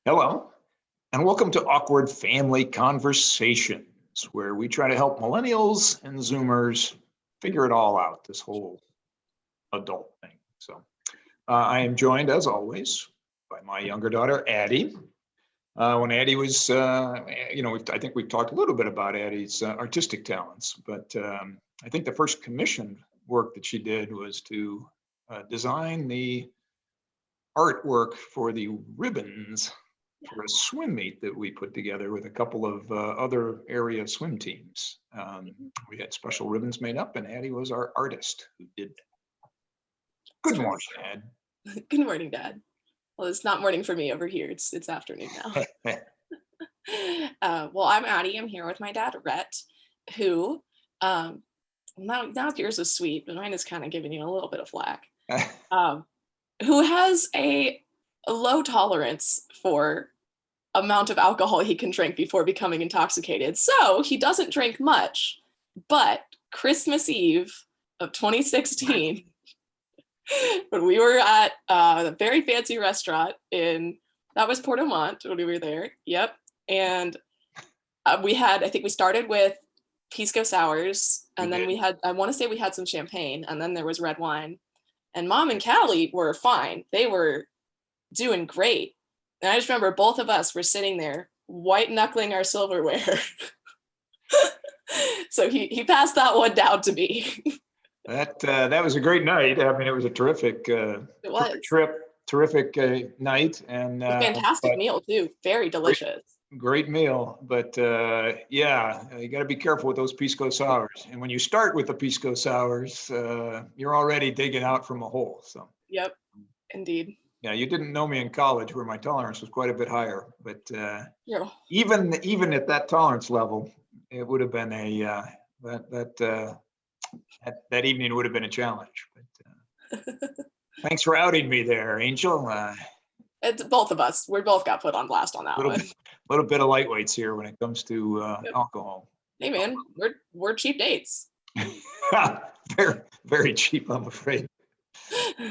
Hello, and welcome to Awkward Family Conversations, where we try to help millennials and Zoomers figure it all out, this whole adult thing. So I am joined, as always, by my younger daughter, Addie. When Addie was, I think we've talked a little bit about Addie's artistic talents, but I think the first commissioned work that she did was to design the artwork for the ribbons for a swim meet that we put together with a couple of other area swim teams. We had special ribbons made up, and Addie was our artist who did that. Good morning, Dad. Good morning, Dad. Well, it's not morning for me over here. It's afternoon now. Well, I'm Addie. I'm here with my dad, Rhett, who now yours is sweet, but mine is kind of giving you a little bit of flack. Who has a low tolerance for amount of alcohol he can drink before becoming intoxicated. So he doesn't drink much, but Christmas Eve of 2016, when we were at a very fancy restaurant that was Portomont when we were there. Yep. And I think we started with pisco sours, and then I want to say we had some champagne, and then there was red wine. And Mom and Callie were fine. They were doing great. And I just remember both of us were sitting there white knuckling our silverware. So he passed that one down to me. That was a great night. I mean, it was a terrific terrific night, and a fantastic meal too. Very delicious. Great meal, but yeah, you got to be careful with those pisco sours. And when you start with the pisco sours, you're already digging out from a hole. So. Yep, indeed. Yeah, you didn't know me in college, where my tolerance was quite a bit higher. But even at that tolerance level, it would have been that evening would have been a challenge. But thanks for outing me there, Angel. It's both of us. We both got put on blast on that one. A little bit of lightweights here when it comes to alcohol. Hey man, we're cheap dates. Very, very cheap, I'm afraid.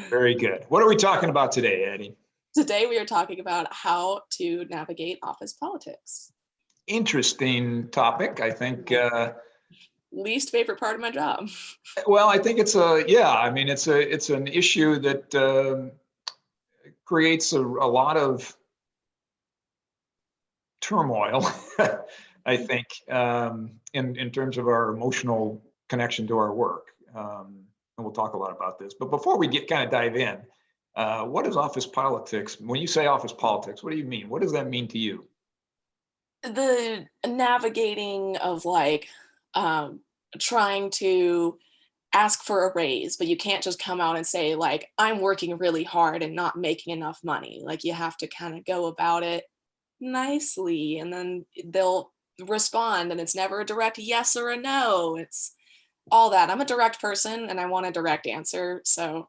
Very good. What are we talking about today, Addie? Today we are talking about how to navigate office politics. Interesting topic. I think least favorite part of my job. Well, I think it's an issue that creates a lot of turmoil, I think, in terms of our emotional connection to our work. And we'll talk a lot about this. But before we dive in, what is office politics? When you say office politics, what do you mean? What does that mean to you? The navigating of trying to ask for a raise, but you can't just come out and say I'm working really hard and not making enough money. You have to kind of go about it nicely, and then they'll respond, and it's never a direct yes or a no. It's all that. I'm a direct person and I want a direct answer. So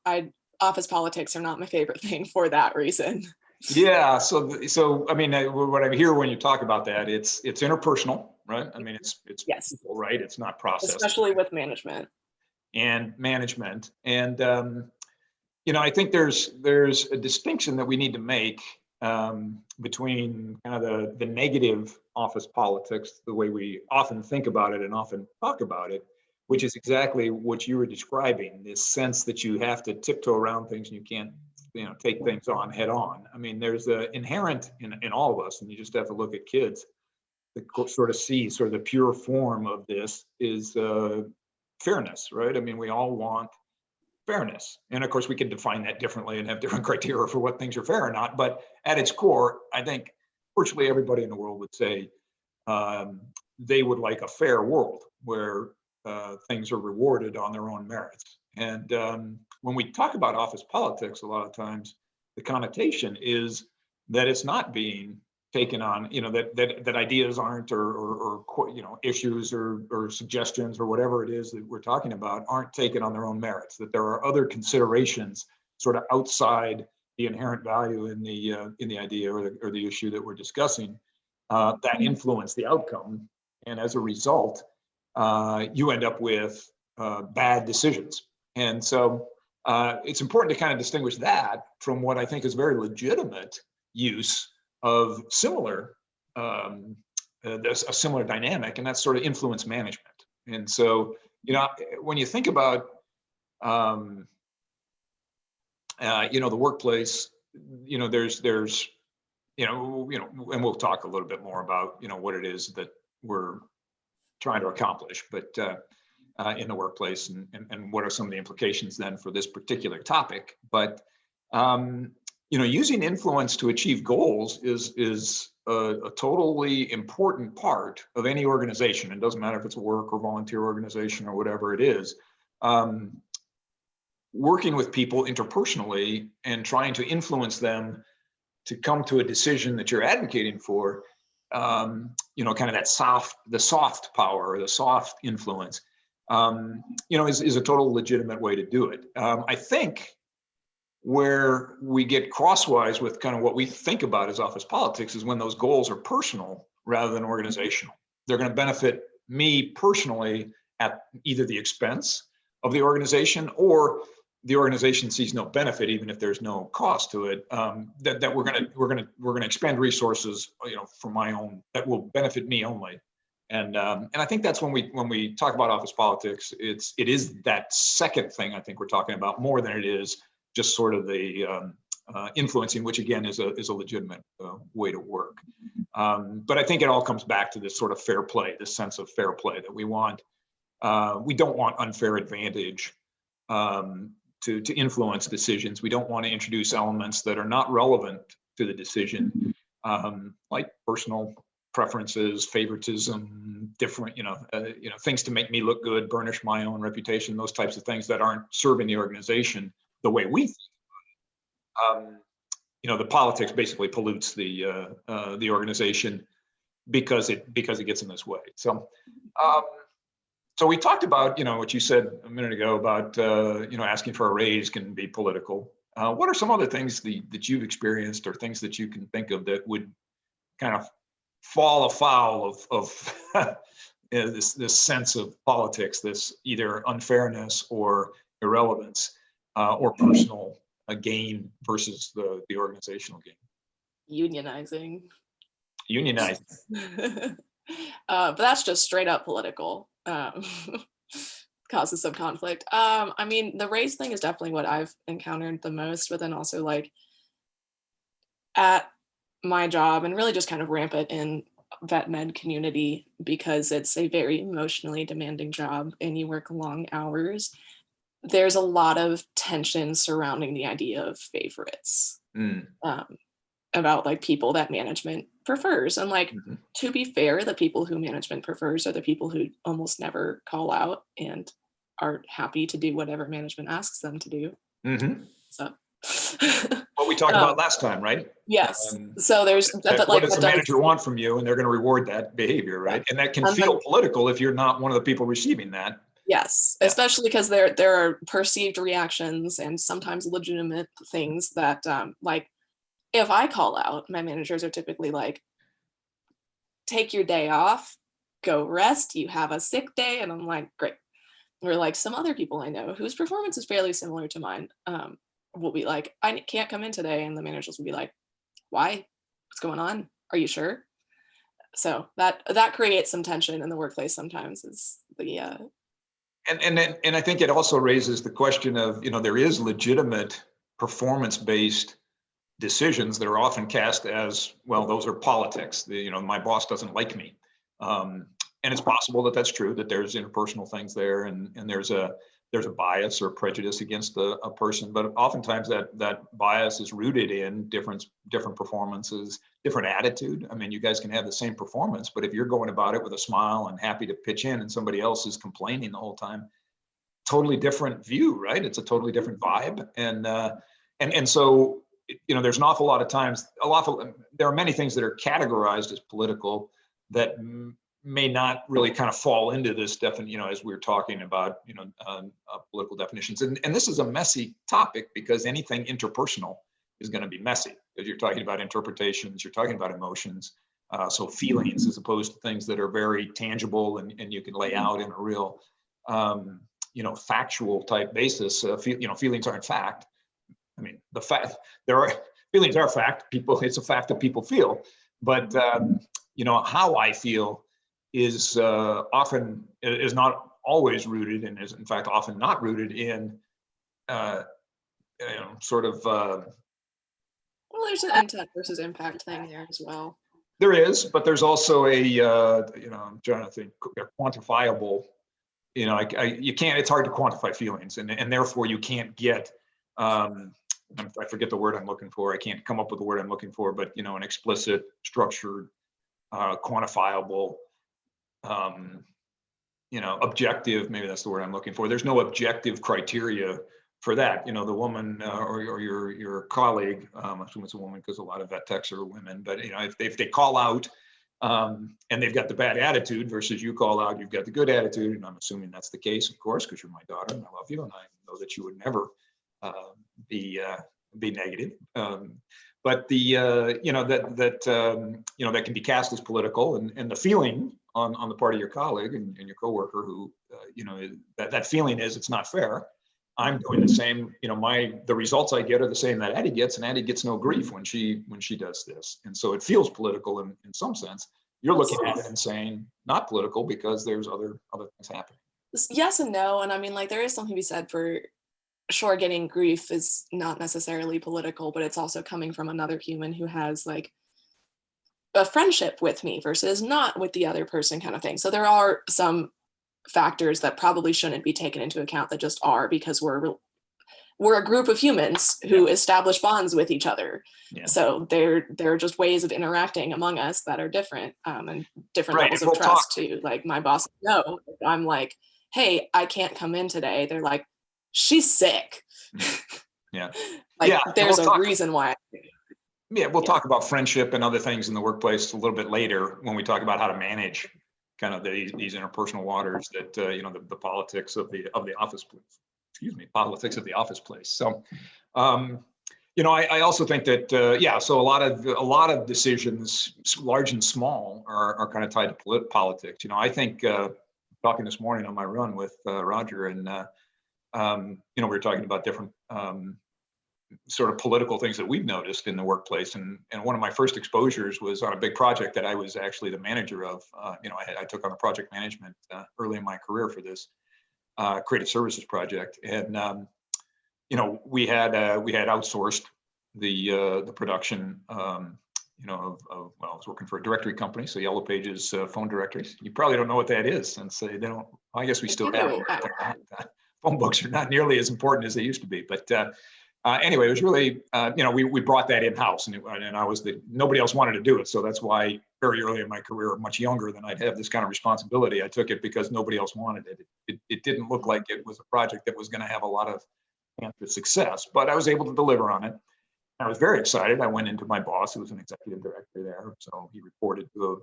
office politics are not my favorite thing for that reason. Yeah. So I mean, what I hear when you talk about that, it's interpersonal, right? I mean, it's yes, people, right? It's not process, especially with management. And I think there's a distinction that we need to make between kind of the negative office politics, the way we often think about it and often talk about it, which is exactly what you were describing, this sense that you have to tiptoe around things and you can't, take things on head on. I mean, there's the inherent in all of us, and you just have to look at kids that sort of see the pure form of this is fairness, right? I mean, we all want fairness. And of course, we can define that differently and have different criteria for what things are fair or not. But at its core, I think virtually everybody in the world would say they would like a fair world where things are rewarded on their own merits. And when we talk about office politics, a lot of times the connotation is that it's not being taken on, that ideas aren't, or issues or suggestions or whatever it is that we're talking about aren't taken on their own merits, that there are other considerations sort of outside the inherent value in the idea or the issue that we're discussing that influence the outcome. And as a result, you end up with bad decisions. And so it's important to kind of distinguish that from what I think is very legitimate use of similar, there's a similar dynamic, and that's sort of influence management. And so, when you think about, the workplace, there's, and we'll talk a little bit more about, what it is that we're trying to accomplish, but in the workplace, and what are some of the implications then for this particular topic. But using influence to achieve goals is a totally important part of any organization. It doesn't matter if it's a work or volunteer organization or whatever it is. Working with people interpersonally and trying to influence them to come to a decision that you're advocating for, kind of the soft power, or the soft influence, is a total legitimate way to do it. I think where we get crosswise with kind of what we think about as office politics is when those goals are personal rather than organizational. They're going to benefit me personally at either the expense of the organization, or the organization sees no benefit, even if there's no cost to it. That we're going to expend resources, for my own, that will benefit me only. And I think that's when we talk about office politics, it is that second thing I think we're talking about more than it is just sort of the influencing, which again is a legitimate way to work. But I think it all comes back to this sort of fair play, this sense of fair play that we want. We don't want unfair advantage to influence decisions. We don't want to introduce elements that are not relevant to the decision, like personal preferences, favoritism, different, things to make me look good, burnish my own reputation, those types of things that aren't serving the organization the way we think about it. The politics basically pollutes the organization because it gets in this way. So we talked about, what you said a minute ago about, asking for a raise can be political. What are some other things that you've experienced, or things that you can think of that would kind of fall afoul of this sense of politics, this either unfairness or irrelevance, or personal gain versus the organizational gain? Unionizing. But that's just straight up political. Causes some conflict. I mean, the race thing is definitely what I've encountered the most, but then also like at my job, and really just kind of rampant in vet med community, because it's a very emotionally demanding job and you work long hours. There's a lot of tension surrounding the idea of favorites. About like people that management prefers. And like, to be fair, the people who management prefers are the people who almost never call out and are happy to do whatever management asks them to do. So what we talked about last time, right? Yes. So there's but what does the manager want from you, and they're going to reward that behavior, right? And that can feel political if you're not one of the people receiving that. Yes, especially because there are perceived reactions and sometimes legitimate things that like, if I call out, my managers are typically like, take your day off, go rest, you have a sick day. And I'm like, great. Or like some other people I know whose performance is fairly similar to mine will be like, I can't come in today. And the managers will be like, why? What's going on? Are you sure? So that creates some tension in the workplace sometimes, is the And I think it also raises the question of, there is legitimate performance-based decisions that are often cast as, well, those are politics. My boss doesn't like me. And it's possible that that's true, that there's interpersonal things there, and there's a bias or prejudice against a person. But oftentimes that bias is rooted in different performances, different attitude. I mean, you guys can have the same performance, but if you're going about it with a smile and happy to pitch in, and somebody else is complaining the whole time, totally different view, right? It's a totally different vibe. And so, there's an awful lot of times, there are many things that are categorized as political that may not really kind of fall into this definition, as we were talking about, political definitions. And this is a messy topic, because anything interpersonal is going to be messy, because you're talking about interpretations, you're talking about emotions, so feelings, as opposed to things that are very tangible and you can lay out in a real, factual type basis. Feelings aren't fact. I mean, feelings are fact. It's a fact that people feel, but how I feel is not always rooted, and is in fact often not rooted in sort of. Well, there's an intent versus impact thing there as well. There is, but there's also I'm trying to think, quantifiable. You can't. It's hard to quantify feelings, and therefore you can't get. I forget the word I'm looking for. I can't come up with the word I'm looking for, but an explicit, structured, quantifiable, objective. Maybe that's the word I'm looking for. There's no objective criteria for that. The woman or your colleague. I assume it's a woman because a lot of vet techs are women. But if they call out and they've got the bad attitude versus you call out, you've got the good attitude, and I'm assuming that's the case, of course, because you're my daughter and I love you, and I know that you would never be negative. But that can be cast as political, and the feeling on the part of your colleague and your coworker who that feeling is it's not fair. I'm doing the same. The results I get are the same that Addie gets, and Addie gets no grief when she does this. And so it feels political in some sense. You're looking at it and saying not political because there's other things happening. Yes and no. And I mean, there is something to be said for sure, getting grief is not necessarily political, but it's also coming from another human who has a friendship with me versus not with the other person kind of thing. So there are some factors that probably shouldn't be taken into account that just are, because we're a group of humans who establish bonds with each other. Yeah. So there are just ways of interacting among us that are different, and different levels of trust too. My boss know I'm hey, I can't come in today. They're she's sick. Yeah. There's a reason why. Yeah, we'll talk about friendship and other things in the workplace a little bit later when we talk about how to manage kind of these interpersonal waters that the politics of the office place. Politics of the office place. So, I also think that so a lot of decisions, large and small, are kind of tied to politics. I think talking this morning on my run with Roger and. We were talking about different sort of political things that we've noticed in the workplace, and one of my first exposures was on a big project that I was actually the manager of. I took on a project management early in my career for this creative services project, and we had outsourced the production. I was working for a directory company, so Yellow Pages phone directories. You probably don't know what that is, since they don't. I guess we still have them. Phone books are not nearly as important as they used to be, but anyway, it was really we brought that in house, and I was nobody else wanted to do it, so that's why very early in my career, much younger than I'd have this kind of responsibility, I took it because nobody else wanted it. It didn't look like it was a project that was going to have a lot of chance of success, but I was able to deliver on it. I was very excited. I went into my boss, who was an executive director there, so he reported to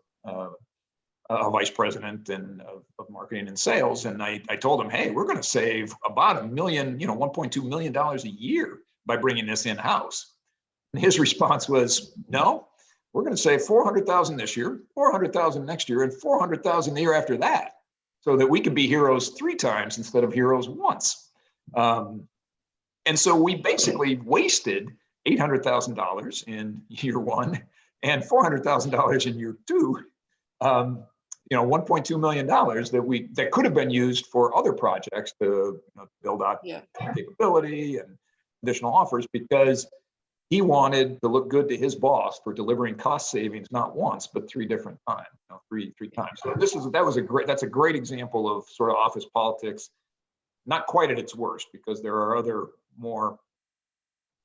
a vice president of marketing and sales. And I told him, hey, we're going to save about $1.2 million a year by bringing this in-house. And his response was, no, we're going to save $400,000 this year, $400,000 next year, and $400,000 the year after that, so that we can be heroes 3 times instead of heroes once. And so we basically wasted $800,000 in year 1 and $400,000 in year 2. $1.2 million that could have been used for other projects to build out capability and additional offers, because he wanted to look good to his boss for delivering cost savings, not once, but 3 different times, three times. So that's a great example of sort of office politics, not quite at its worst, because there are other more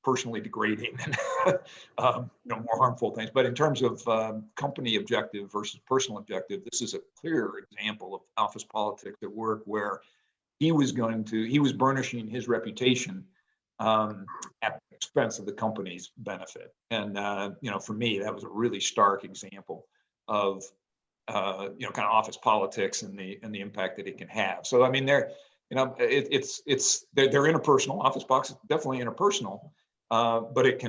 personally degrading and more harmful things. But in terms of company objective versus personal objective, this is a clear example of office politics at work, where he was burnishing his reputation at the expense of the company's benefit. And for me, that was a really stark example of kind of office politics and the impact that it can have. So I mean, they're interpersonal. Office politics is definitely interpersonal. But it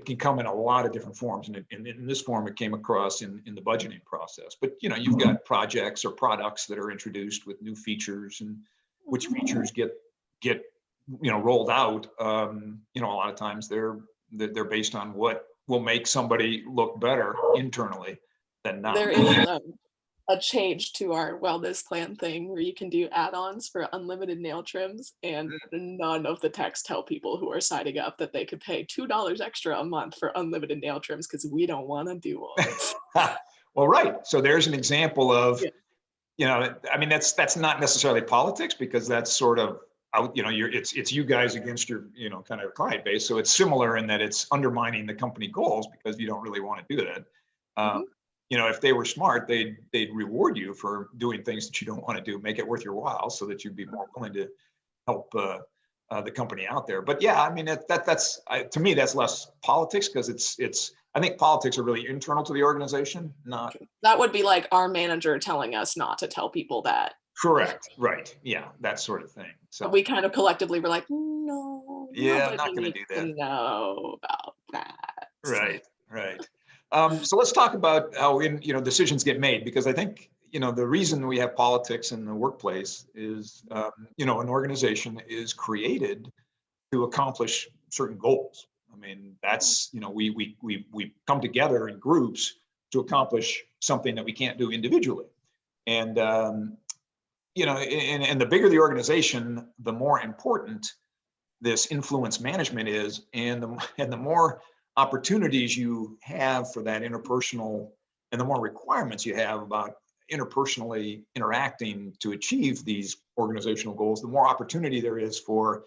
can come in a lot of different forms, and in this form, it came across in the budgeting process. But you've got projects or products that are introduced with new features, and which features get rolled out. A lot of times they're They're based on what will make somebody look better internally than not. There is a change to our wellness plan thing where you can do add-ons for unlimited nail trims, and none of the techs tell people who are signing up that they could pay $2 extra a month for unlimited nail trims because we don't want to do them. Well, right. So there's an example of, Yeah. I mean, that's not necessarily politics, because that's sort of out, it's you guys against your, kind of client base. So it's similar in that it's undermining the company goals because you don't really want to do that. Mhm. If they were smart, they'd reward you for doing things that you don't want to do, make it worth your while, so that you'd be more willing to help the company out there. But yeah, I mean, that's to me, that's less politics, because it's I think politics are really internal to the organization, not. That would be like our manager telling us not to tell people that. Correct. Right. Yeah, that sort of thing. So We kind of collectively were like, no, yeah, I'm nobody not going to needs do to that. know about that. Right. Right. So let's talk about how decisions get made, because I think the reason we have politics in the workplace is an organization is created to accomplish certain goals. I mean, that's we come together in groups to accomplish something that we can't do individually, and and the bigger the organization, the more important this influence management is, and the more opportunities you have for that interpersonal, and the more requirements you have about interpersonally interacting to achieve these organizational goals, the more opportunity there is for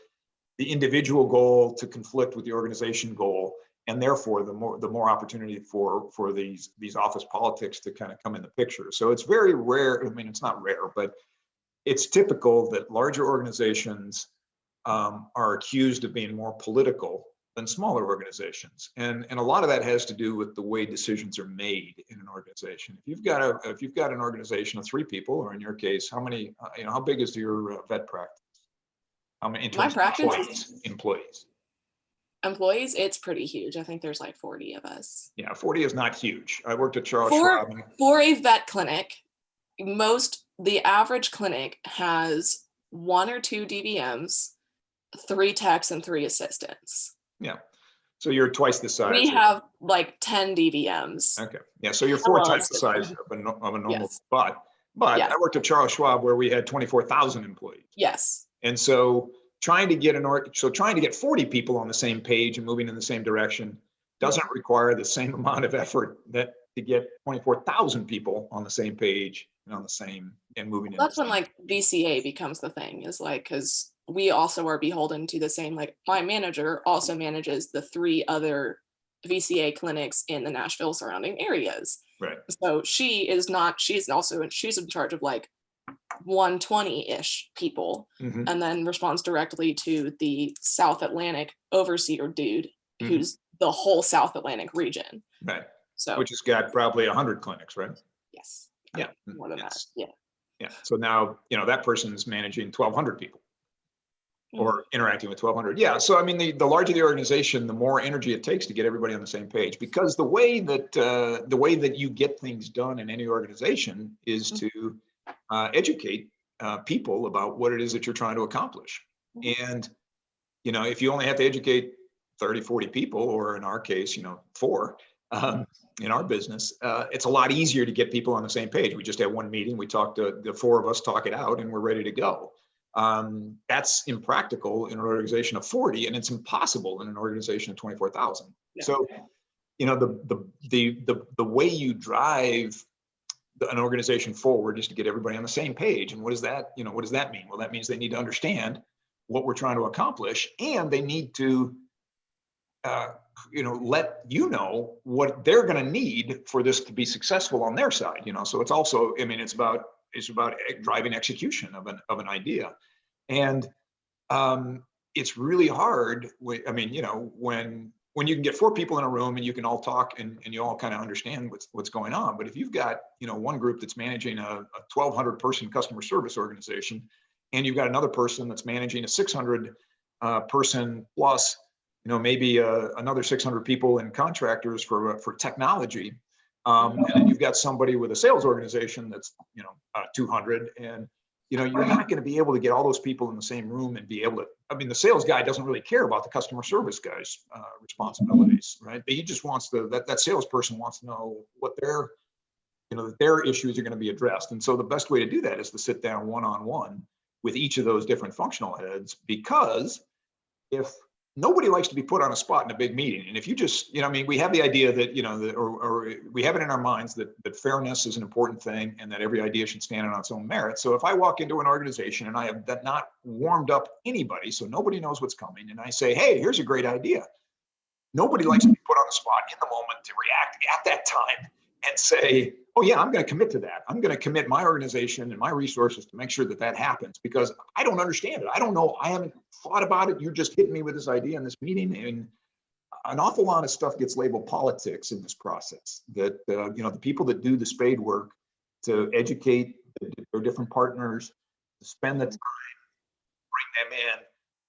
the individual goal to conflict with the organization goal, and therefore the more opportunity for these office politics to kind of come in the picture. So it's very rare. I mean, it's not rare, but it's typical that larger organizations are accused of being more political than smaller organizations, and a lot of that has to do with the way decisions are made in an organization. If you've got an organization of 3 people, or in your case, how many, how big is your vet practice? How many in My terms of practice employees? it's pretty huge. I think there's like 40 of us. Yeah, 40 is not huge. I worked at Charles For Schwab. for a vet clinic, the average clinic has 1 or 2 DVMs, 3 techs, and 3 assistants. Yeah, so you're twice the size. We have like 10 DVMs. Okay, yeah, so you're 4 times the size of a normal. Yes. But Yes. I worked at Charles Schwab where we had 24,000 employees. Yes. And so trying to get 40 people on the same page and moving in the same direction doesn't require the same amount of effort that to get 24,000 people on the same page and moving in. That's when like VCA becomes the thing, is like, because we also are beholden to the same, like my manager also manages the 3 other VCA clinics in the Nashville surrounding areas. Right. So she's in charge of like 120-ish people, and then responds directly to the South Atlantic overseer dude, who's the whole South Atlantic region. Right. So which has got probably 100 clinics, right? Yes. Yeah. More than that. Yeah. Yeah. So now, that person's managing 1,200 people or interacting with 1,200. Yeah. So, I mean, the larger the organization, the more energy it takes to get everybody on the same page, because the way that you get things done in any organization is to educate people about what it is that you're trying to accomplish. And, if you only have to educate 30, 40 people, or in our case, 4, in our business, it's a lot easier to get people on the same page. We just have one meeting, we talk to the 4 of us, talk it out, and we're ready to go. That's impractical in an organization of 40, and it's impossible in an organization of 24,000. Yeah. So, the way you drive an organization forward is to get everybody on the same page. And what does that mean? Well, that means they need to understand what we're trying to accomplish, and they need to let what they're going to need for this to be successful on their side. So it's also, it's about driving execution of an idea. And it's really hard when you can get 4 people in a room and you can all talk and you all kind of understand what's going on. But if you've got one group that's managing a 1,200 person customer service organization, and you've got another person that's managing a 600 person plus maybe another 600 people and contractors for technology, and then you've got somebody with a sales organization that's 200, and you're not going to be able to get all those people in the same room and be able to, I mean, the sales guy doesn't really care about the customer service guy's responsibilities, right? He just wants that salesperson wants to know what that their issues are going to be addressed. And so the best way to do that is to sit down one-on-one with each of those different functional heads, because if nobody likes to be put on a spot in a big meeting. And if you just, I mean, we have the idea that, or we have it in our minds that fairness is an important thing and that every idea should stand on its own merit. So if I walk into an organization and I have not warmed up anybody, so nobody knows what's coming, and I say, hey, here's a great idea. Nobody likes to be put on the spot in the moment to react at that time and say, oh yeah, I'm going to commit to that. I'm going to commit my organization and my resources to make sure that happens, because I don't understand it. I don't know. I haven't thought about it. You're just hitting me with this idea in this meeting. And an awful lot of stuff gets labeled politics in this process, that, the people that do the spade work to educate their different partners, to spend the time, bring them in,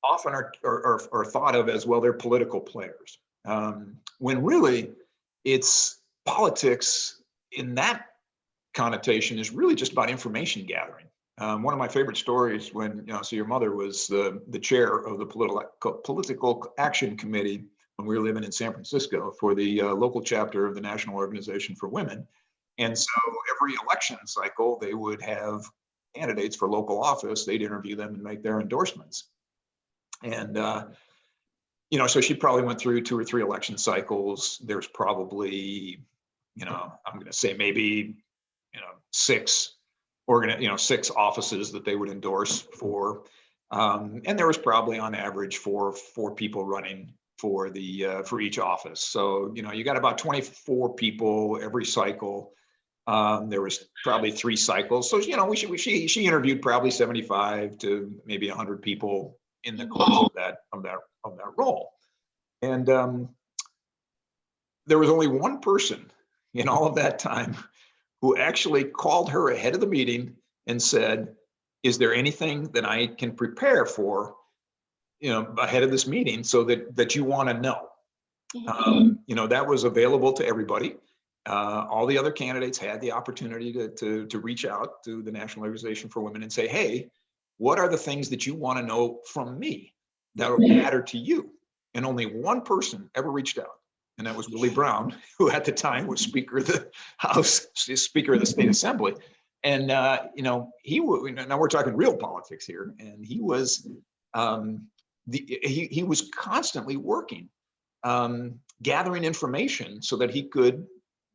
often are thought of as, well, they're political players. When really it's politics in that connotation is really just about information gathering. One of my favorite stories when, so your mother was the chair of the political action committee when we were living in San Francisco for the local chapter of the National Organization for Women. And so every election cycle, they would have candidates for local office. They'd interview them and make their endorsements. And, so she probably went through 2 or 3 election cycles. There's probably, I'm going to say maybe, 6 offices that they would endorse for. And there was probably on average 4 people running for each office. So, you got about 24 people every cycle. There was probably 3 cycles. So, she interviewed probably 75 to maybe 100 people in the course of that role. And there was only one person in all of that time who actually called her ahead of the meeting and said, is there anything that I can prepare for, ahead of this meeting so that you want to know? That was available to everybody. All the other candidates had the opportunity to reach out to the National Organization for Women and say, hey, what are the things that you want to know from me that will matter to you? And only one person ever reached out. And that was Willie Brown, who at the time was Speaker of the House, Speaker of the State Assembly. And, now we're talking real politics here. And he was, he was constantly working, gathering information so that he could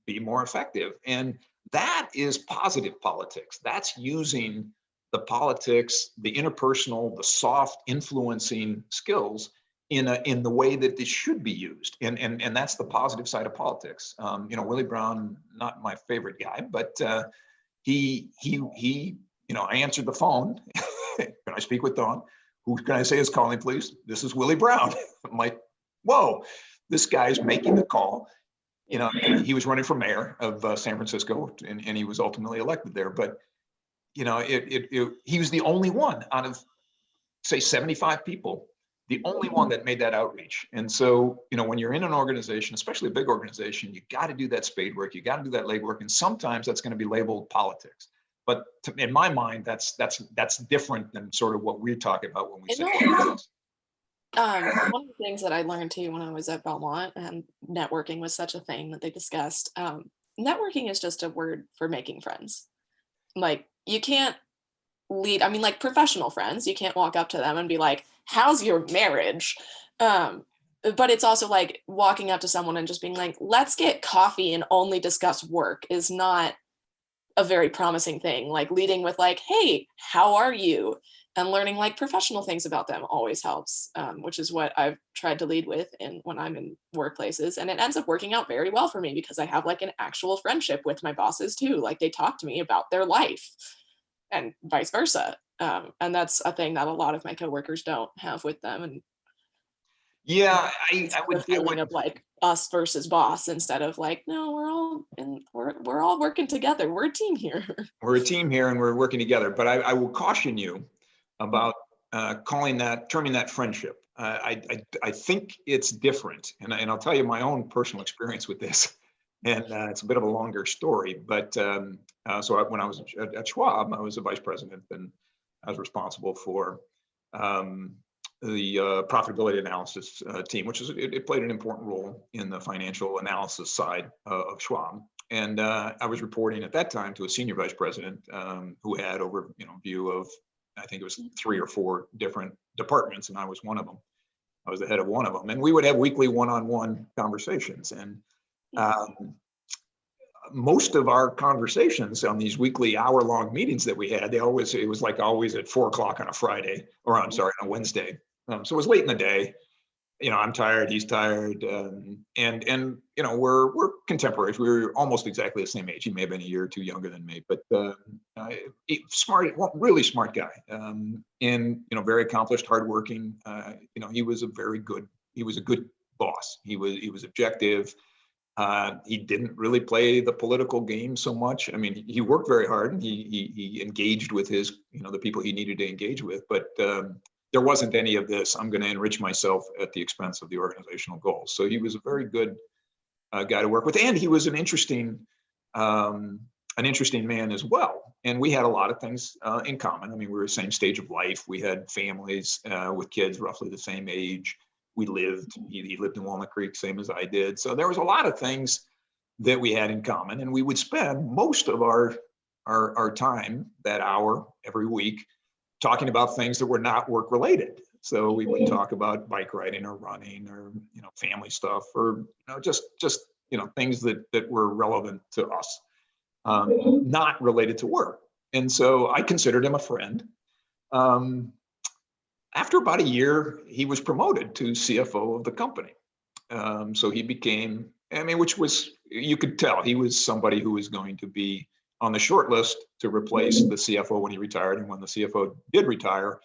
be more effective. And that is positive politics. That's using the politics, the interpersonal, the soft influencing skills in the way that this should be used. And that's the positive side of politics. Willie Brown, not my favorite guy, but he I answered the phone. Can I speak with Dawn? Who can I say is calling, please? This is Willie Brown. I'm like, whoa, this guy's making the call. He was running for mayor of San Francisco, and he was ultimately elected there. But he was the only one out of, say, 75 people, the only one that made that outreach. And so, when you're in an organization, especially a big organization, you got to do that spade work, you got to do that legwork, and sometimes that's going to be labeled politics. But in my mind, that's different than sort of what we're talking about when we say politics. One of the things that I learned too when I was at Belmont, and networking was such a thing that they discussed. Networking is just a word for making friends. Like, you can't lead, I mean, like professional friends, you can't walk up to them and be like, how's your marriage? But it's also like walking up to someone and just being like, let's get coffee and only discuss work is not a very promising thing. Like, leading with like, hey, how are you? And learning like professional things about them always helps, which is what I've tried to lead with when I'm in workplaces. And it ends up working out very well for me because I have like an actual friendship with my bosses too. Like, they talk to me about their life and vice versa. And that's a thing that a lot of my coworkers don't have with them. And yeah, I would feeling of like us versus boss instead of like, no, we're all working together. We're a team here. We're a team here and we're working together. But I will caution you about terming that friendship. I think it's different, and I'll tell you my own personal experience with this, and it's a bit of a longer story. But so when I was at Schwab, I was a vice president, and I was responsible for the profitability analysis team, which it played an important role in the financial analysis side of Schwab. And I was reporting at that time to a senior vice president who had view of, I think it was 3 or 4 different departments, and I was one of them. I was the head of one of them, and we would have weekly one-on-one conversations. And most of our conversations on these weekly hour-long meetings that we had, it was like always at 4 o'clock on a Friday, or I'm sorry, on a Wednesday. So it was late in the day. I'm tired, he's tired, and we're contemporaries. We were almost exactly the same age. He may have been a year or 2 younger than me, but smart, really smart guy, and very accomplished, hardworking. He was a good boss. He was objective. He didn't really play the political game so much. I mean, he worked very hard, and he engaged with the people he needed to engage with, but there wasn't any of this, I'm going to enrich myself at the expense of the organizational goals. So he was a very good guy to work with, and he was an interesting man as well. And we had a lot of things in common. I mean, we were the same stage of life. We had families with kids roughly the same age. He lived in Walnut Creek, same as I did. So there was a lot of things that we had in common, and we would spend most of our time, that hour every week, talking about things that were not work related. So we would talk about bike riding or running or family stuff, or just things that were relevant to us, not related to work. And so I considered him a friend. After about a year, he was promoted to CFO of the company. So he became, which was, you could tell he was somebody who was going to be on the short list to replace the CFO when he retired. And when the CFO did retire,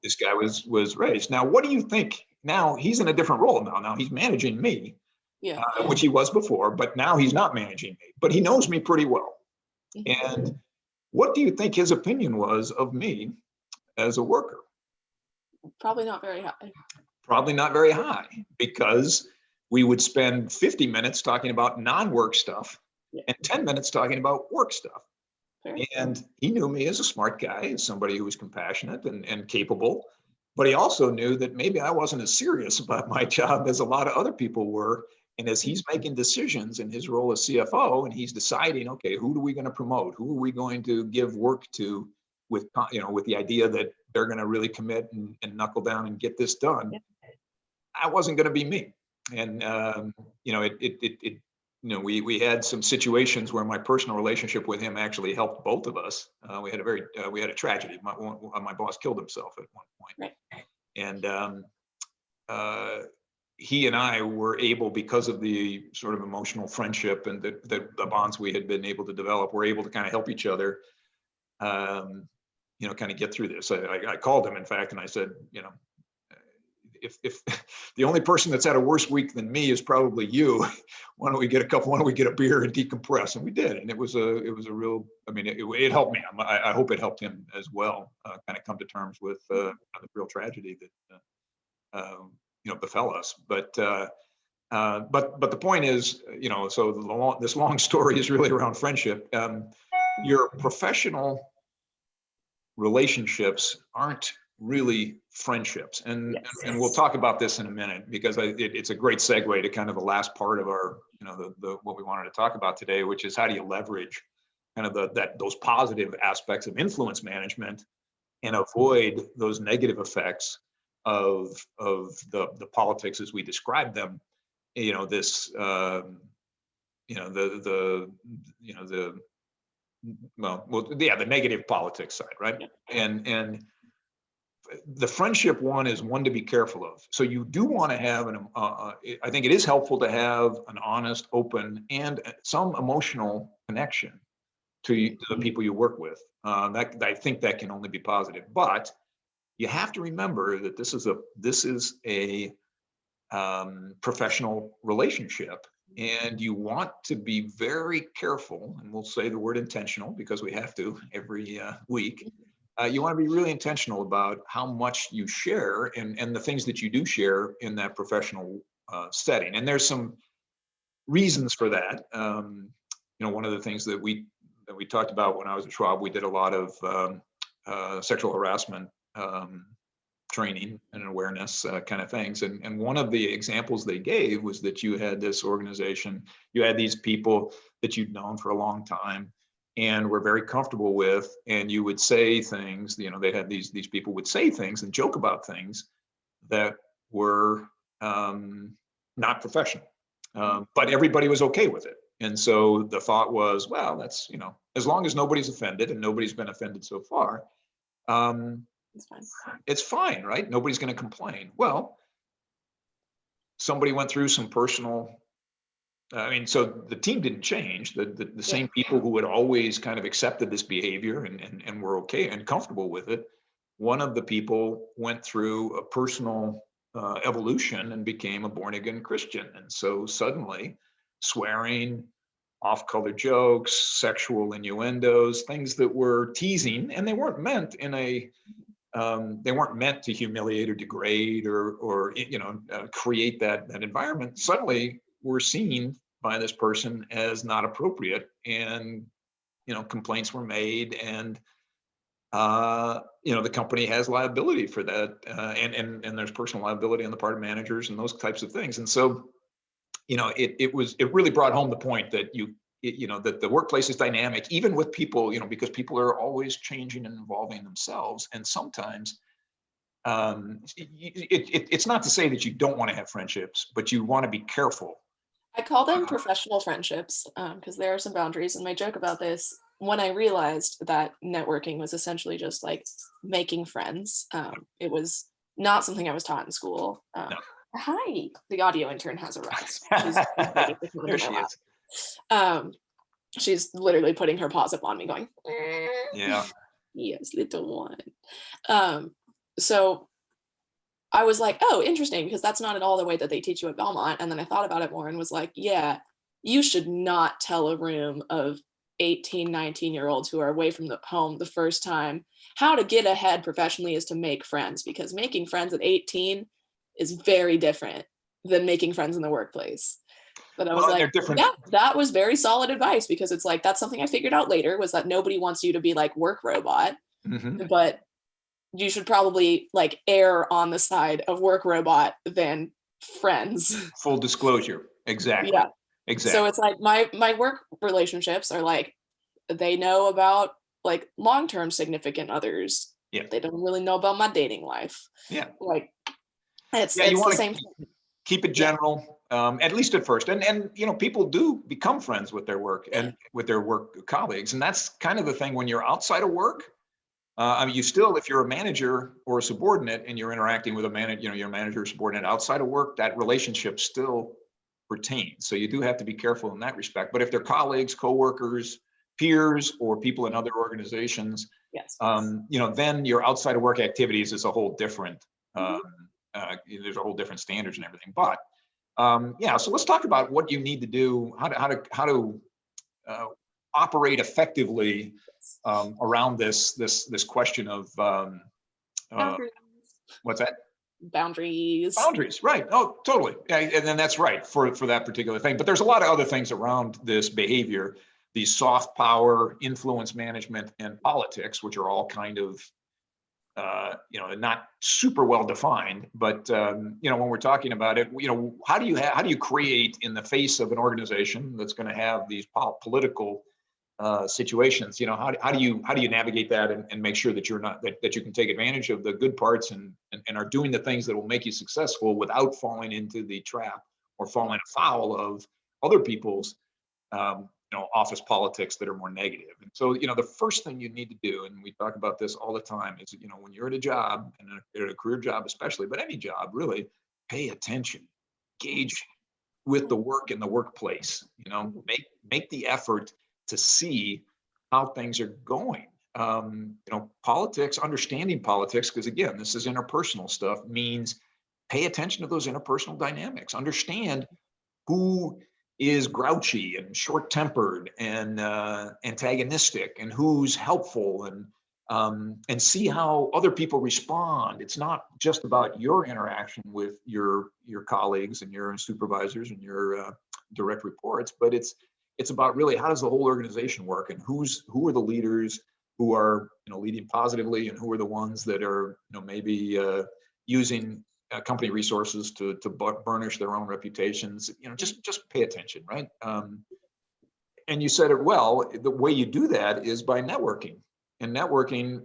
this guy was raised. Now, what do you think? Now he's in a different role now. Now he's managing me, which he was before, but now he's not managing me, but he knows me pretty well. And what do you think his opinion was of me as a worker? Probably not very high. Probably not very high, because we would spend 50 minutes talking about non-work stuff and 10 minutes talking about work stuff. And he knew me as a smart guy, as somebody who was compassionate and capable, but he also knew that maybe I wasn't as serious about my job as a lot of other people were. And as he's making decisions in his role as CFO, and he's deciding, okay, who are we going to promote? Who are we going to give work to with the idea that they're going to really commit and knuckle down and get this done? I wasn't going to be me. And, we had some situations where my personal relationship with him actually helped both of us. We had a tragedy. My boss killed himself at one point. Right. And he and I were able, because of the sort of emotional friendship and the bonds we had been able to develop, we're able to kind of help each other, kind of get through this. I called him, in fact, and I said, if the only person that's had a worse week than me is probably you, why don't we get a beer and decompress? And we did. And it was a real, it helped me. I hope it helped him as well, kind of come to terms with the real tragedy that, befell us. But the point is, so this long story is really around friendship. Your professional relationships aren't really friendships, and we'll talk about this in a minute, because it's a great segue to kind of the last part of our, what we wanted to talk about today, which is how do you leverage kind of those positive aspects of influence management and avoid those negative effects of the politics as we describe them. The negative politics side, right? And the friendship one is one to be careful of. So you do want to have I think it is helpful to have an honest, open, and some emotional connection to the people you work with. I think that can only be positive, but you have to remember that this is a professional relationship, and you want to be very careful, and we'll say the word intentional because we have to every week. You want to be really intentional about how much you share and the things that you do share in that professional setting. And there's some reasons for that. One of the things that we talked about when I was at Schwab, we did a lot of sexual harassment training and awareness kind of things. And one of the examples they gave was that you had this organization, you had these people that you'd known for a long time and were very comfortable with, and you would say things, they had these people would say things and joke about things that were not professional, but everybody was okay with it. And so the thought was, well, that's, as long as nobody's offended, and nobody's been offended so far, it's fine, right? Nobody's going to complain. Well, somebody went through some personal, so the team didn't change. The same people who had always kind of accepted this behavior and were okay and comfortable with it. One of the people went through a personal evolution and became a born-again Christian. And so suddenly swearing, off-color jokes, sexual innuendos, things that were teasing, and they weren't meant in a they weren't meant to humiliate or degrade or create that environment. Suddenly were seen by this person as not appropriate, and complaints were made, and the company has liability for that, and there's personal liability on the part of managers and those types of things. And so it really brought home the point that that the workplace is dynamic, even with people, because people are always changing and evolving themselves. And sometimes it's not to say that you don't want to have friendships, but you want to be careful. I call them professional friendships because there are some boundaries. And my joke about this, when I realized that networking was essentially just like making friends, it was not something I was taught in school. No. Hi, the audio intern has arrived. There she is. She's literally putting her paws up on me going, yeah, yes, little one. So I was like, oh, interesting, because that's not at all the way that they teach you at Belmont. And then I thought about it more and was like, yeah, you should not tell a room of 18, 19-year-olds who are away from the home the first time how to get ahead professionally is to make friends, because making friends at 18 is very different than making friends in the workplace. But I was like, yeah, that was very solid advice, because it's like, that's something I figured out later, was that nobody wants you to be like work robot, but you should probably like err on the side of work robot than friends. Full disclosure. Exactly. Yeah. Exactly. So it's like my work relationships are like, they know about like long-term significant others. Yeah. They don't really know about my dating life. Yeah. Like it's you the same thing. Keep it general, at least at first. And people do become friends with their work and with their work colleagues. And that's kind of the thing when you're outside of work. You still, if you're a manager or a subordinate and you're interacting with a manager, you're a manager or subordinate outside of work, that relationship still pertains. So you do have to be careful in that respect. But if they're colleagues, coworkers, peers, or people in other organizations, then your outside of work activities is a whole different, there's a whole different standards and everything. But so let's talk about what you need to do, how to operate effectively around this question of what's that? Boundaries, right? Oh, totally. Yeah, and then that's right for that particular thing. But there's a lot of other things around this behavior, these soft power, influence management, and politics, which are all kind of not super well defined. But when we're talking about it, how do you create, in the face of an organization that's going to have these political situations, how do you navigate that and make sure that you're not that you can take advantage of the good parts and are doing the things that will make you successful without falling into the trap or falling afoul of other people's office politics that are more negative. And so the first thing you need to do, and we talk about this all the time, is when you're at a job, and at a career job especially, but any job really, pay attention, engage with the work in the workplace. Make the effort to see how things are going. Politics, understanding politics, because again, this is interpersonal stuff, means pay attention to those interpersonal dynamics. Understand who is grouchy and short-tempered and antagonistic, and who's helpful, and see how other people respond. It's not just about your interaction with your colleagues and your supervisors and your direct reports, but it's about really, how does the whole organization work, and who are the leaders, who are, leading positively, and who are the ones that are, maybe using company resources to burnish their own reputations. Just pay attention, right? And you said it well. The way you do that is by networking. And networking,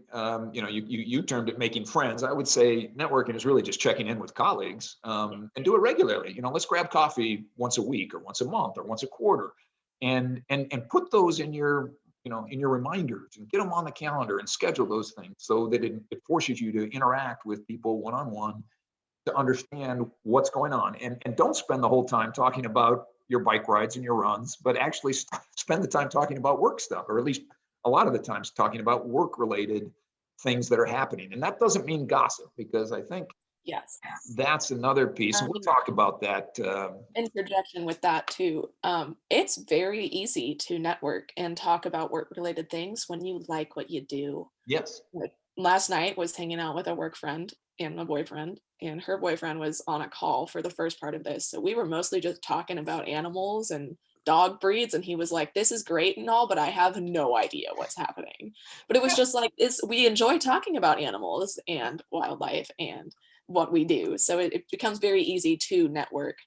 you termed it making friends. I would say networking is really just checking in with colleagues, and do it regularly. Let's grab coffee once a week or once a month or once a quarter, and put those in your reminders, and get them on the calendar and schedule those things so that it forces you to interact with people one-on-one to understand what's going on. And don't spend the whole time talking about your bike rides and your runs, but actually spend the time talking about work stuff, or at least a lot of the times talking about work related things that are happening. And that doesn't mean gossip, because I think Yes, that's another piece. And we'll talk about that. interjection with that too. It's very easy to network and talk about work related things when you like what you do. Yes. Like, last night was hanging out with a work friend and my boyfriend, and her boyfriend was on a call for the first part of this. So we were mostly just talking about animals and dog breeds, and he was like, this is great and all, but I have no idea what's happening. But it was just like, we enjoy talking about animals and wildlife and what we do. So it becomes very easy to network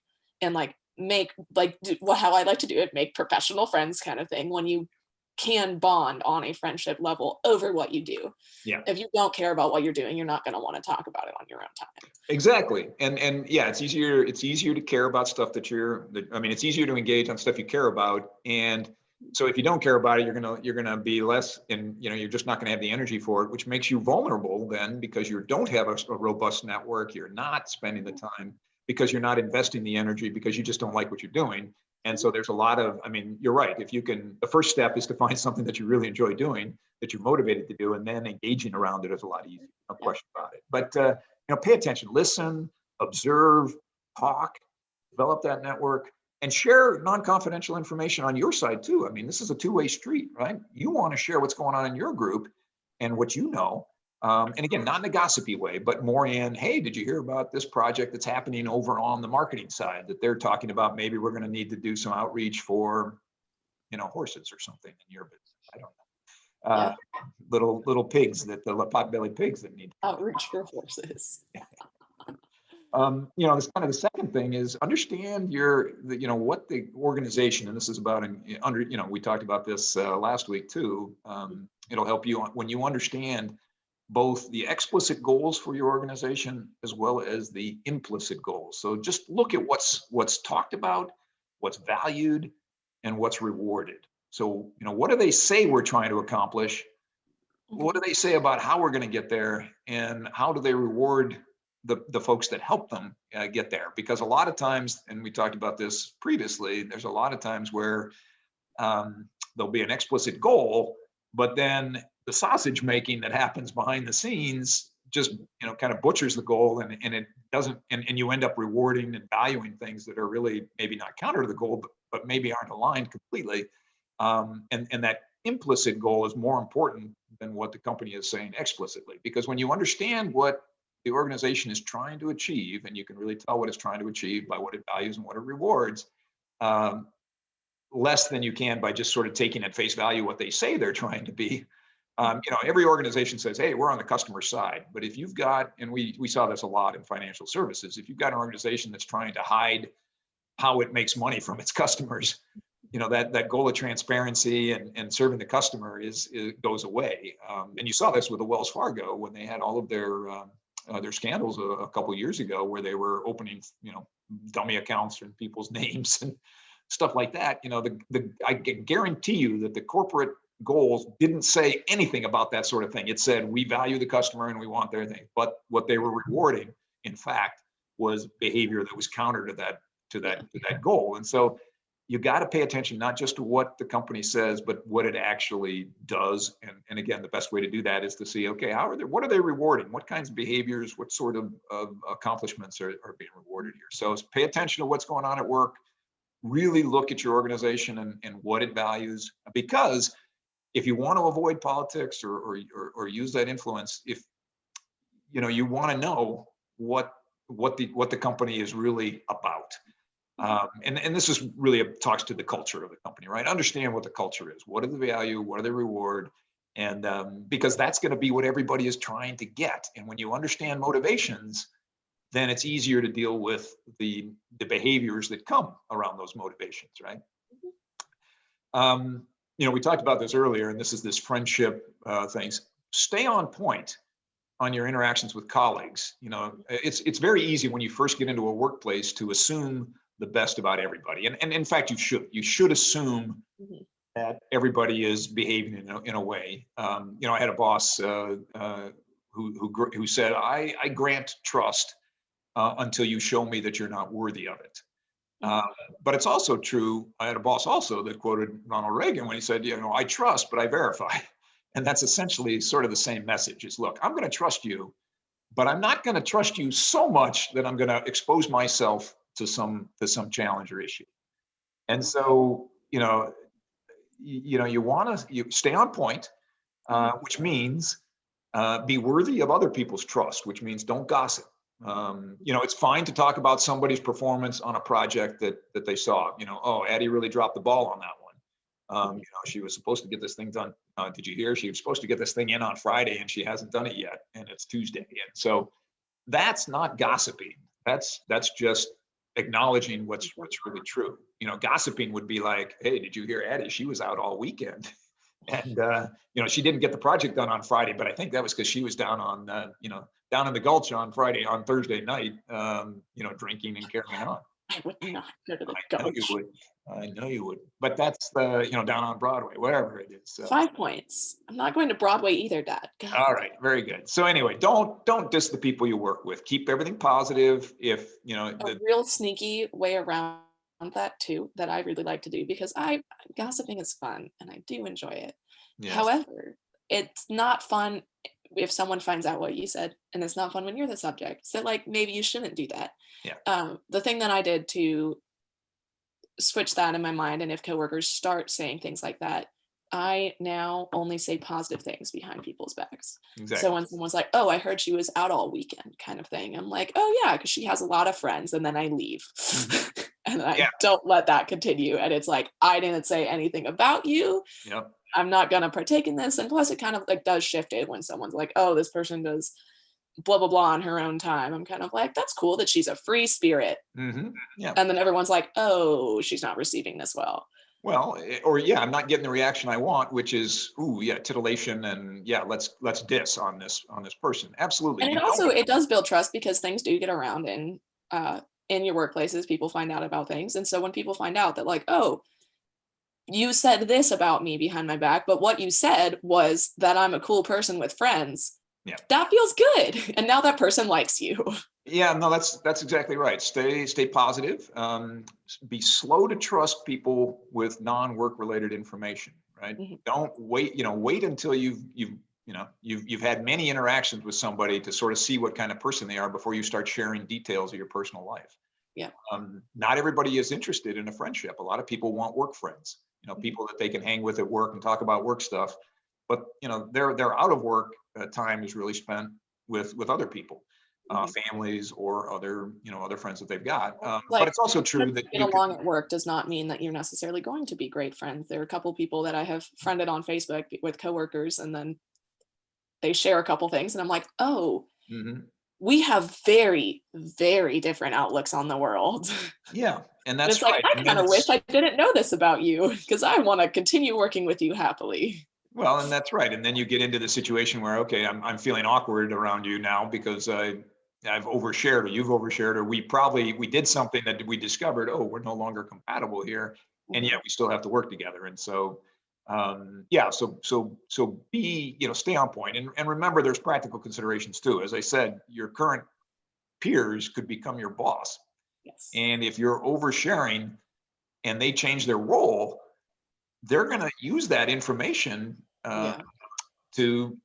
and make how I like to do it, make professional friends kind of thing, when you can bond on a friendship level over what you do. Yeah. If you don't care about what you're doing, you're not going to want to talk about it on your own time. Exactly. And yeah, it's easier to care about stuff it's easier to engage on stuff you care about. And so if you don't care about it, you're gonna be less, and you're just not gonna have the energy for it, which makes you vulnerable then, because you don't have a robust network. You're not spending the time because you're not investing the energy, because you just don't like what you're doing. And so there's a lot of, you're right. If you can, the first step is to find something that you really enjoy doing, that you're motivated to do, and then engaging around it is a lot easier. No question about it. But pay attention, listen, observe, talk, develop that network, and share non-confidential information on your side too. This is a two-way street, right? You want to share what's going on in your group and what you know. And again, not in a gossipy way, but more in, hey, did you hear about this project that's happening over on the marketing side that they're talking about? Maybe we're going to need to do some outreach for, horses or something in your business. I don't know. Little pigs, the pot-bellied pigs that need outreach for horses. This kind of the second thing is understand what the organization, and this is about we talked about this last week too. It'll help you when you understand both the explicit goals for your organization as well as the implicit goals. So just look at what's talked about, what's valued, and what's rewarded. So, what do they say we're trying to accomplish? What do they say about how we're going to get there, and how do they reward the folks that help them get there? Because a lot of times, and we talked about this previously, there's a lot of times where there'll be an explicit goal, but then the sausage making that happens behind the scenes just kind of butchers the goal, and it doesn't, and you end up rewarding and valuing things that are really maybe not counter to the goal, but maybe aren't aligned completely. And that implicit goal is more important than what the company is saying explicitly, because when you understand what the organization is trying to achieve, and you can really tell what it's trying to achieve by what it values and what it rewards, less than you can by just sort of taking at face value what they say they're trying to be. Every organization says, hey, we're on the customer side. But if you've got, and we saw this a lot in financial services, if you've got an organization that's trying to hide how it makes money from its customers, that goal of transparency and serving the customer goes away. And you saw this with the Wells Fargo when they had all of their scandals a couple of years ago, where they were opening, dummy accounts in people's names and stuff like that. I guarantee you that the corporate goals didn't say anything about that sort of thing. It said, we value the customer and we want their thing. But what they were rewarding, in fact, was behavior that was counter to that goal. And so you got to pay attention, not just to what the company says, but what it actually does. And again, the best way to do that is to see, okay, what are they rewarding? What kinds of behaviors, what sort of accomplishments are being rewarded here? So pay attention to what's going on at work. Really look at your organization and what it values, because if you want to avoid politics or use that influence, if you want to know what the company is really about. And this is really talks to the culture of the company, right? Understand what the culture is. What do they value? What do they reward? And because that's going to be what everybody is trying to get. And when you understand motivations, then it's easier to deal with the behaviors that come around those motivations, right? We talked about this earlier, and this is this friendship things. Stay on point on your interactions with colleagues. It's very easy when you first get into a workplace to assume the best about everybody, and in fact, you should assume that everybody is behaving in a way. I had a boss who said, "I grant trust until you show me that you're not worthy of it." But it's also true. I had a boss also that quoted Ronald Reagan when he said, "I trust, but I verify." And that's essentially sort of the same message is, look, I'm going to trust you, but I'm not going to trust you so much that I'm going to expose myself to some challenge or issue. And so, you want to stay on point, which means be worthy of other people's trust, which means don't gossip. It's fine to talk about somebody's performance on a project that they saw. Oh, Addie really dropped the ball on that one. She was supposed to get this thing done. Did you hear? She was supposed to get this thing in on Friday, and she hasn't done it yet, and it's Tuesday. And so that's not gossiping. That's just acknowledging what's really true. Gossiping would be like, hey, did you hear Addie? She was out all weekend. And, she didn't get the project done on Friday, but I think that was because she was down on, down in the Gulch on Thursday night, drinking and carrying on. I would not go to the Gulch. I know you would. But that's down on Broadway, wherever it is. So. 5 points. I'm not going to Broadway either, Dad. God. All right, very good. So anyway, don't diss the people you work with. Keep everything positive. If a real sneaky way around that too, that I really like to do, because gossiping is fun and I do enjoy it. Yes. However, it's not fun if someone finds out what you said, and it's not fun when you're the subject. So maybe you shouldn't do that. Yeah. The thing that I did to switch that in my mind, and if coworkers start saying things like that, I now only say positive things behind people's backs. Exactly. So when someone's like, oh, I heard she was out all weekend kind of thing, I'm like, oh yeah, because she has a lot of friends, and then I leave. And I don't let that continue. And it's like, I didn't say anything about you. Yep. I'm not going to partake in this. And plus it kind of does shift it when someone's like, oh, this person does blah, blah, blah on her own time. I'm kind of like, that's cool that she's a free spirit. Mm-hmm. Yeah. And then everyone's like, oh, she's not receiving this well. Well, or I'm not getting the reaction I want, which is, titillation, and let's diss on this person. Absolutely. And it does build trust, because things do get around in your workplaces. People find out about things. And so when people find out that oh, you said this about me behind my back, but what you said was that I'm a cool person with friends. Yeah. That feels good. And now that person likes you. Yeah, no, that's exactly right. Stay positive. Be slow to trust people with non-work related information, right? Mm-hmm. Don't wait until you've had many interactions with somebody to sort of see what kind of person they are before you start sharing details of your personal life. Yeah. Not everybody is interested in a friendship. A lot of people want work friends, people that they can hang with at work and talk about work stuff. But their out of work time is really spent with other people. Families or other friends that they've got. But it's also true that getting along at work does not mean that you're necessarily going to be great friends. There are a couple people that I have friended on Facebook with coworkers, and then they share a couple things, and I'm like, oh, we have very, very different outlooks on the world. Yeah, and that's right. I kind of wish I didn't know this about you, because I want to continue working with you happily. Well, and that's right. And then you get into the situation where, okay, I'm feeling awkward around you now because I've overshared, or you've overshared, or we did something that we discovered, oh, we're no longer compatible here. And yet we still have to work together. And so, so be, stay on point, and remember there's practical considerations too. As I said, your current peers could become your boss. Yes. And if you're oversharing and they change their role, they're going to use that information to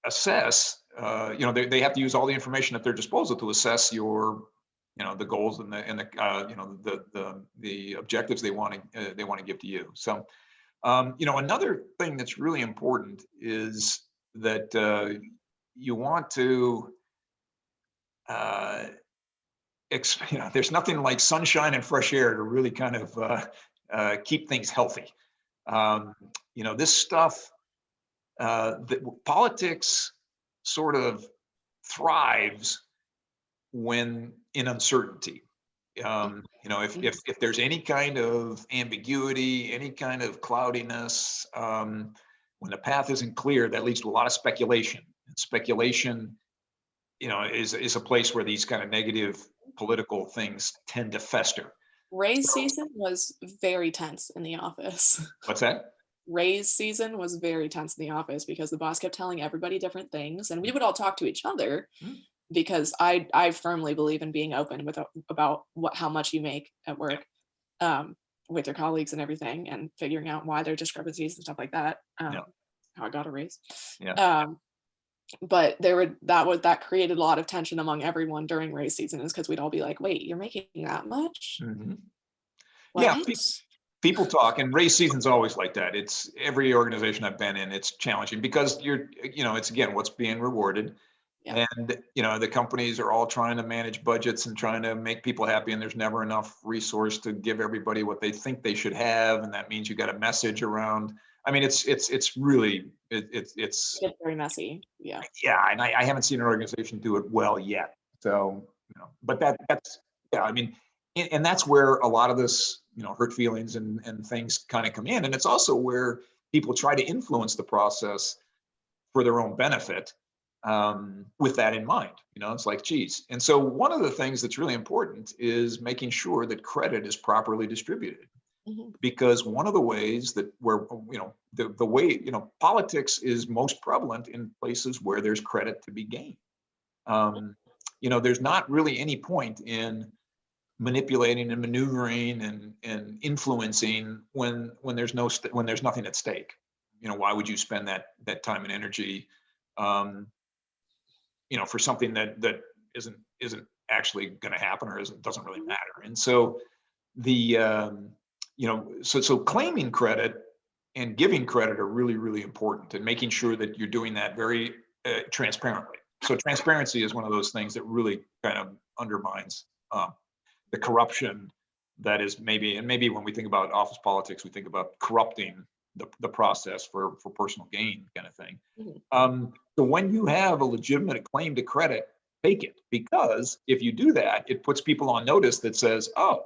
assess. They have to use all the information at their disposal to assess your, the goals and the objectives they want to give to you. So, another thing that's really important is that you want to. There's nothing like sunshine and fresh air to really kind of keep things healthy. This stuff politics sort of thrives when in uncertainty. If there's any kind of ambiguity, any kind of cloudiness, when the path isn't clear, that leads to a lot of speculation. And speculation, is a place where these kind of negative political things tend to fester. Raise So, season was very tense in the office. what's that? Raise season was very tense in the office because the boss kept telling everybody different things, and we would all talk to each other Hmm. because I firmly believe in being open about how much you make at work, um, with your colleagues and everything, and figuring out why there are discrepancies and stuff like that. Yeah. How I got a raise. Yeah. But that created a lot of tension among everyone during race season, is because we'd all be like, wait, you're making that much? Mhm. Yeah. What? People talk, and race season's always like that. It's every organization I've been in, it's challenging because it's again, what's being rewarded. Yeah. And, the companies are all trying to manage budgets and trying to make people happy, and there's never enough resource to give everybody what they think they should have. And that means you got a message around. I mean, it's really, it's It's very messy. Yeah. yeah. And I haven't seen an organization do it well yet. So, but that's, yeah, I mean, and that's where a lot of this, hurt feelings and things kind of come in. And it's also where people try to influence the process for their own benefit, with that in mind. It's like, geez. And so one of the things that's really important is making sure that credit is properly distributed, Mhm. because one of the ways that the way, politics is most prevalent in places where there's credit to be gained. There's not really any point in manipulating and maneuvering and influencing when there's when there's nothing at stake. Why would you spend that time and energy, for something that isn't actually going to happen, or doesn't really matter? And so the so claiming credit and giving credit are really, really important, and making sure that you're doing that very transparently. So transparency is one of those things that really kind of undermines the corruption that is maybe when we think about office politics, we think about corrupting the process for personal gain kind of thing. Mhm. So when you have a legitimate claim to credit, take it, because if you do that, it puts people on notice that says, oh,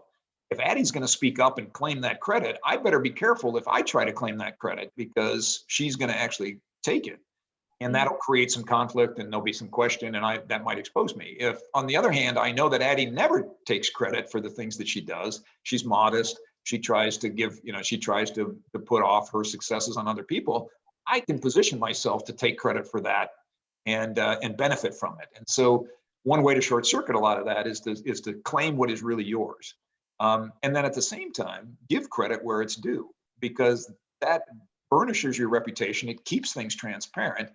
if Addie's going to speak up and claim that credit, I better be careful if I try to claim that credit, because she's going to actually take it. And that'll create some conflict, and there'll be some question, and that might expose me. If, on the other hand, I know that Addie never takes credit for the things that she does, she's modest, she tries to put off her successes on other people, I can position myself to take credit for that and benefit from it. And so one way to short circuit a lot of that is to claim what is really yours. And then at the same time, give credit where it's due, because that burnishes your reputation, it keeps things transparent,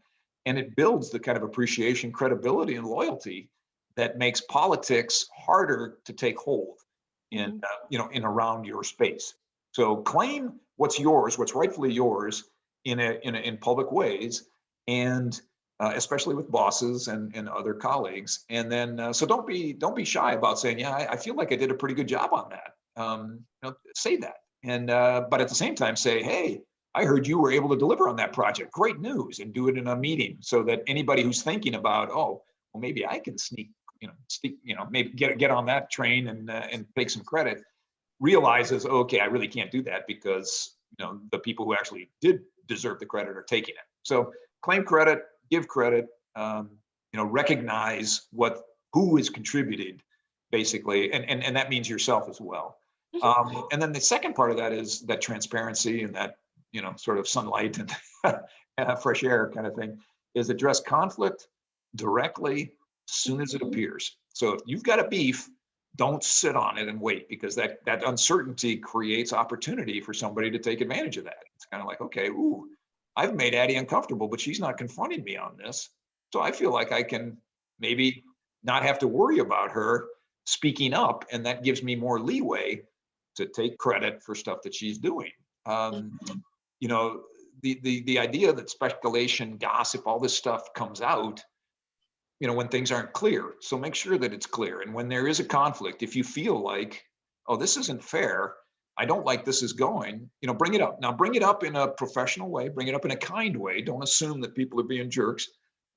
and it builds the kind of appreciation, credibility, and loyalty that makes politics harder to take hold in, in around your space. So claim what's yours, what's rightfully yours, in public ways, and especially with bosses and other colleagues. And then so don't be shy about saying, yeah, I feel like I did a pretty good job on that. Say that, and but at the same time say, hey, I heard you were able to deliver on that project. Great news. And do it in a meeting, so that anybody who's thinking about, oh, well, maybe I can maybe get on that train and take some credit, realizes, okay, I really can't do that, because the people who actually did deserve the credit are taking it. So claim credit, give credit, recognize who has contributed, basically, and that means yourself as well. And then the second part of that is that transparency, and that sort of sunlight and fresh air kind of thing, is address conflict directly as soon as it appears. So if you've got a beef, don't sit on it and wait, because that uncertainty creates opportunity for somebody to take advantage of that. It's kind of like, okay, ooh, I've made Addie uncomfortable, but she's not confronting me on this. So I feel like I can maybe not have to worry about her speaking up, and that gives me more leeway to take credit for stuff that she's doing. The idea that speculation, gossip, all this stuff comes out, when things aren't clear. So make sure that it's clear. And when there is a conflict, if you feel like, oh, this isn't fair, I don't like this is going, bring it up. Now bring it up in a professional way, bring it up in a kind way. Don't assume that people are being jerks.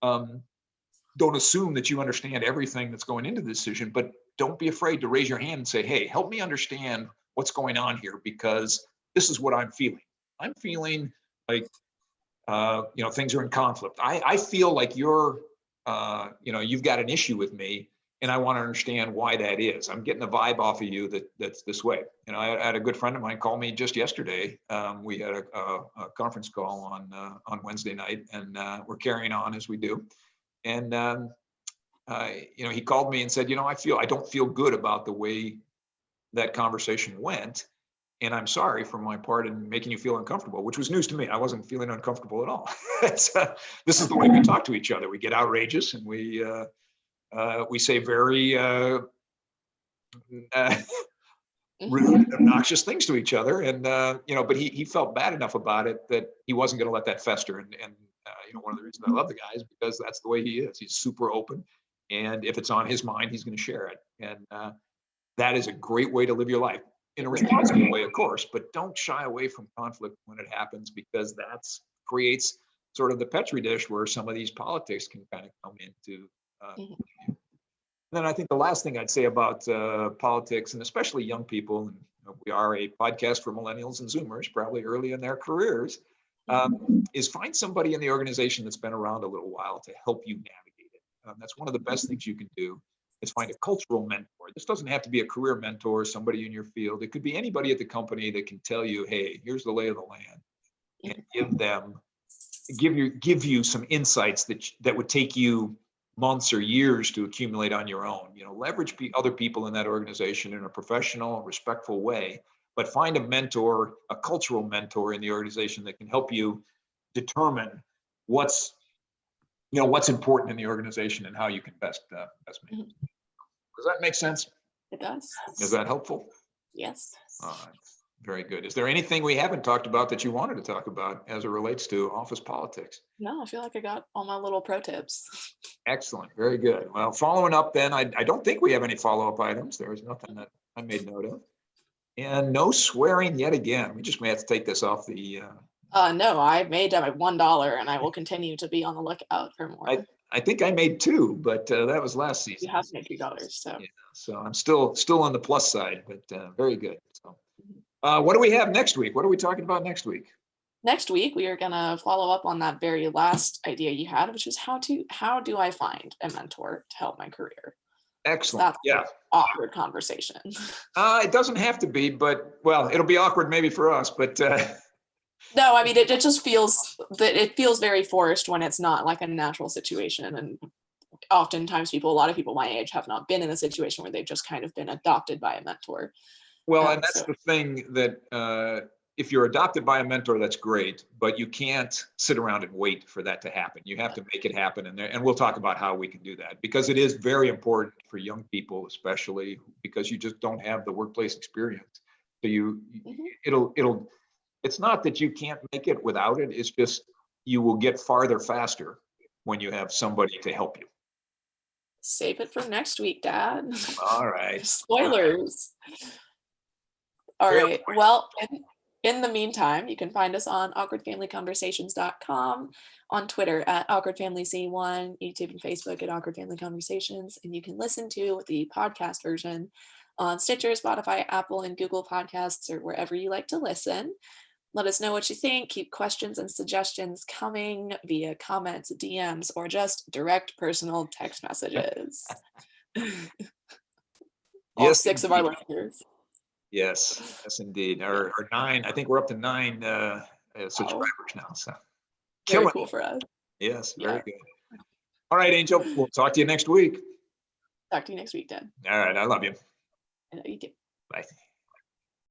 Don't assume that you understand everything that's going into the decision, but don't be afraid to raise your hand and say, hey, help me understand what's going on here, because this is what I'm feeling. I'm feeling like, things are in conflict. I feel like you've got an issue with me, and I want to understand why that is. I'm getting a vibe off of you that's this way. I had a good friend of mine call me just yesterday. We had a conference call on Wednesday night, and we're carrying on as we do. And he called me and said, I don't feel good about the way that conversation went. And I'm sorry for my part in making you feel uncomfortable, which was news to me. I wasn't feeling uncomfortable at all. This is the way we talk to each other. We get outrageous, and we say very rude, obnoxious things to each other. And, but he felt bad enough about it that he wasn't going to let that fester. And one of the reasons I love the guy is because that's the way he is. He's super open. And if it's on his mind, he's going to share it. And that is a great way to live your life. In a responsible way, of course, but don't shy away from conflict when it happens, because that creates sort of the petri dish where some of these politics can kind of come into. And then I think the last thing I'd say about politics, and especially young people, and we are a podcast for millennials and Zoomers, probably early in their careers, is find somebody in the organization that's been around a little while to help you navigate it. That's one of the best things you can do. Is find a cultural mentor. This doesn't have to be a career mentor, somebody in your field. It could be anybody at the company that can tell you, hey, here's the lay of the land, and give you some insights that would take you months or years to accumulate on your own. Leverage other people in that organization in a professional, respectful way, but find a mentor, a cultural mentor in the organization that can help you determine what's important in the organization and how you can best make it. Does that make sense? It does. Is that helpful? Yes. Very good. Is there anything we haven't talked about that you wanted to talk about as it relates to office politics? No, I feel like I got all my little pro tips. Excellent. Very good. Well, following up then, I don't think we have any follow-up items. There was nothing that I made note of. And no swearing yet again. We just may have to take this off the... No, I made $1, and I will continue to be on the lookout for more. I think I made $2, but that was last season. You have made $3, so. Yeah, so I'm still on the plus side, but very good. So, what do we have next week? What are we talking about next week? Next week, we are going to follow up on that very last idea you had, which is how do I find a mentor to help my career? Excellent. That's an awkward conversation. It doesn't have to be, but well, it'll be awkward maybe for us, but. No, I mean, it just feels very forced when it's not like a natural situation. And oftentimes a lot of people my age have not been in a situation where they've just kind of been adopted by a mentor. Well, and that's the thing that if you're adopted by a mentor, that's great, but you can't sit around and wait for that to happen. You have to make it happen. And we'll talk about how we can do that, because it is very important for young people, especially because you just don't have the workplace experience. So it's not that you can't make it without it. It's just you will get farther faster when you have somebody to help you. Save it for next week, Dad. All right. Spoilers. All right. Well, in the meantime, you can find us on awkwardfamilyconversations.com, on Twitter at awkwardfamilyc1, YouTube and Facebook at Awkward Family Conversations, and you can listen to the podcast version on Stitcher, Spotify, Apple, and Google Podcasts, or wherever you like to listen. Let us know what you think. Keep questions and suggestions coming via comments, DMs, or just direct personal text messages. All Yes, 6 of our listeners. Yes, indeed. Or 9. I think we're up to 9 subscribers now. So very cool for us. Yes, very good. All right, Angel. We'll talk to you next week. Talk to you next week, Dad. All right. I love you. I know you do. Bye.